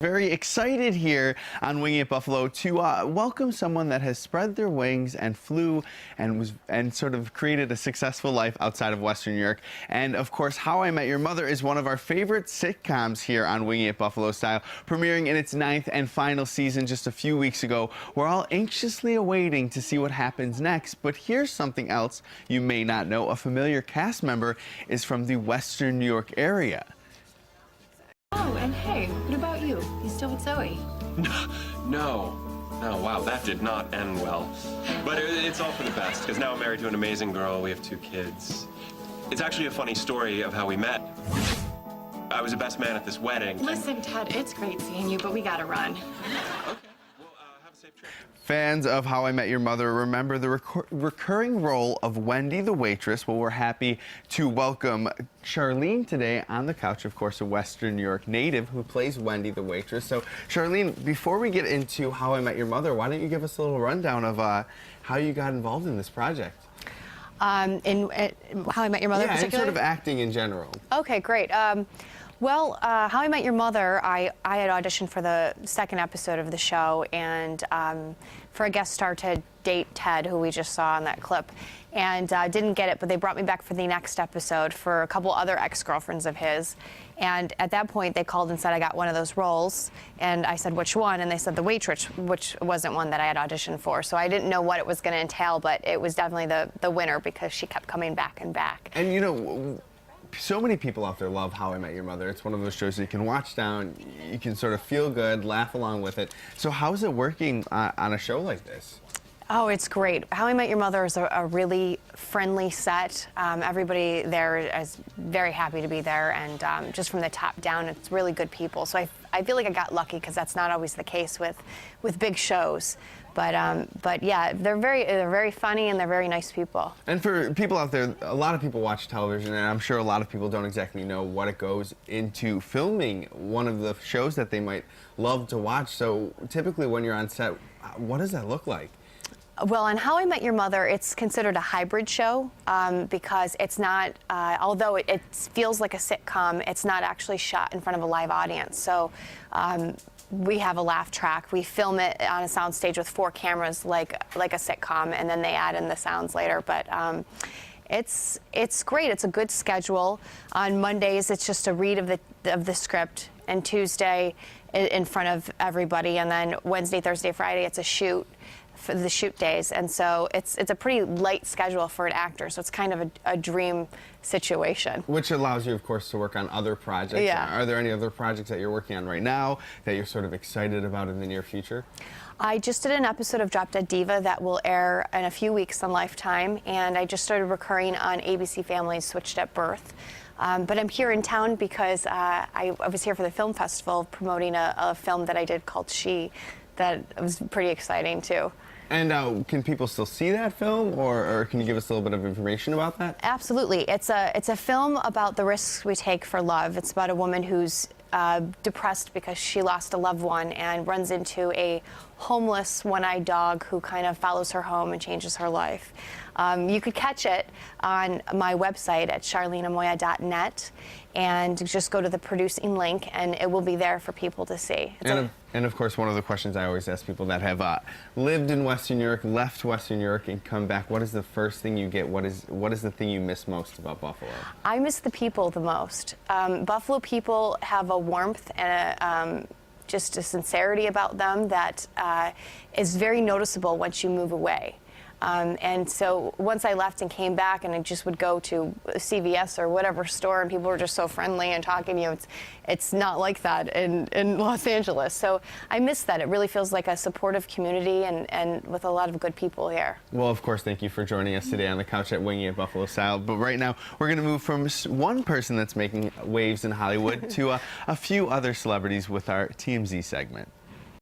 Very excited here on Winging It Buffalo to welcome someone that has spread their wings and flew and sort of created a successful life outside of Western New York. And of course, How I Met Your Mother is one of our favorite sitcoms here on Winging It Buffalo Style, premiering in its 9th and final season just a few weeks ago. We're all anxiously awaiting to see what happens next, but here's something else you may not know. A familiar cast member is from the Western New York area. Oh, and hey, what about you? You still with Zoe? No, wow, that did not end well. But it's all for the best, because now I'm married to an amazing girl, we have 2 kids. It's actually a funny story of how we met. I was a best man at this wedding. Listen, Ted, it's great seeing you, but we gotta run. Okay, well, have a safe trip. Fans of How I Met Your Mother remember the recurring role of Wendy the waitress. Well, we're happy to welcome Charlene today on the couch, of course, a Western New York native who plays Wendy the waitress. So, Charlene, before we get into How I Met Your Mother, why don't you give us a little rundown of how you got involved in this project? In How I Met Your Mother, yeah, and particularly? sort of acting in general. Okay, great. Well, How I Met Your Mother, I had auditioned for the 2nd episode of the show and for a guest star to date Ted, who we just saw in that clip, and didn't get it, but they brought me back for the next episode for a couple other ex-girlfriends of his. And at that point, they called and said I got one of those roles, and I said, which one? And they said the waitress, which wasn't one that I had auditioned for. So I didn't know what it was going to entail, but it was definitely the winner because she kept coming back and back. And you know, so many people out there love How I Met Your Mother. It's one of those shows that you can watch down, you can sort of feel good, laugh along with it. So how's it working on a show like this? Oh, it's great. How I Met Your Mother is a really friendly set. Everybody there is very happy to be there, and just from the top down, it's really good people. So I feel like I got lucky because that's not always the case with big shows. But yeah, they're very funny and they're very nice people. And for people out there, a lot of people watch television, and I'm sure a lot of people don't exactly know what it goes into filming one of the shows that they might love to watch. So typically when you're on set, what does that look like? Well, on How I Met Your Mother, it's considered a hybrid show because it's not, although it feels like a sitcom, it's not actually shot in front of a live audience. So we have a laugh track. We film it on a soundstage with 4 cameras like a sitcom, and then they add in the sounds later. But it's great. It's a good schedule. On Mondays, it's just a read of the script, and Tuesday in front of everybody, and then Wednesday, Thursday, Friday, it's a shoot for the shoot days. And so it's a pretty light schedule for an actor, so it's kind of a dream situation. Which allows you, of course, to work on other projects. Yeah. Are there any other projects that you're working on right now that you're sort of excited about in the near future? I just did an episode of Drop Dead Diva that will air in a few weeks on Lifetime, and I just started recurring on ABC Family's Switched at Birth. But I'm here in town because I was here for the film festival promoting a film that I did called She that was pretty exciting too. And can people still see that film, or can you give us a little bit of information about that? Absolutely. It's a film about the risks we take for love. It's about a woman who's depressed because she lost a loved one and runs into a homeless one-eyed dog who kind of follows her home and changes her life. You could catch it on my website at charleneamoya.net and just go to the producing link, and it will be there for people to see. And of course, one of the questions I always ask people that have lived in Western New York, left Western New York, and come back, what is the first thing you get? What is the thing you miss most about Buffalo? I miss the people the most. Buffalo people have a warmth and just a sincerity about them that is very noticeable once you move away. And so once I left and came back, and I just would go to CVS or whatever store, and people were just so friendly and talking to you. It's not like that in Los Angeles. So I miss that. It really feels like a supportive community and with a lot of good people here. Well, of course, thank you for joining us today on the couch at Winging It Buffalo Style. But right now, we're going to move from one person that's making waves in Hollywood to a few other celebrities with our TMZ segment.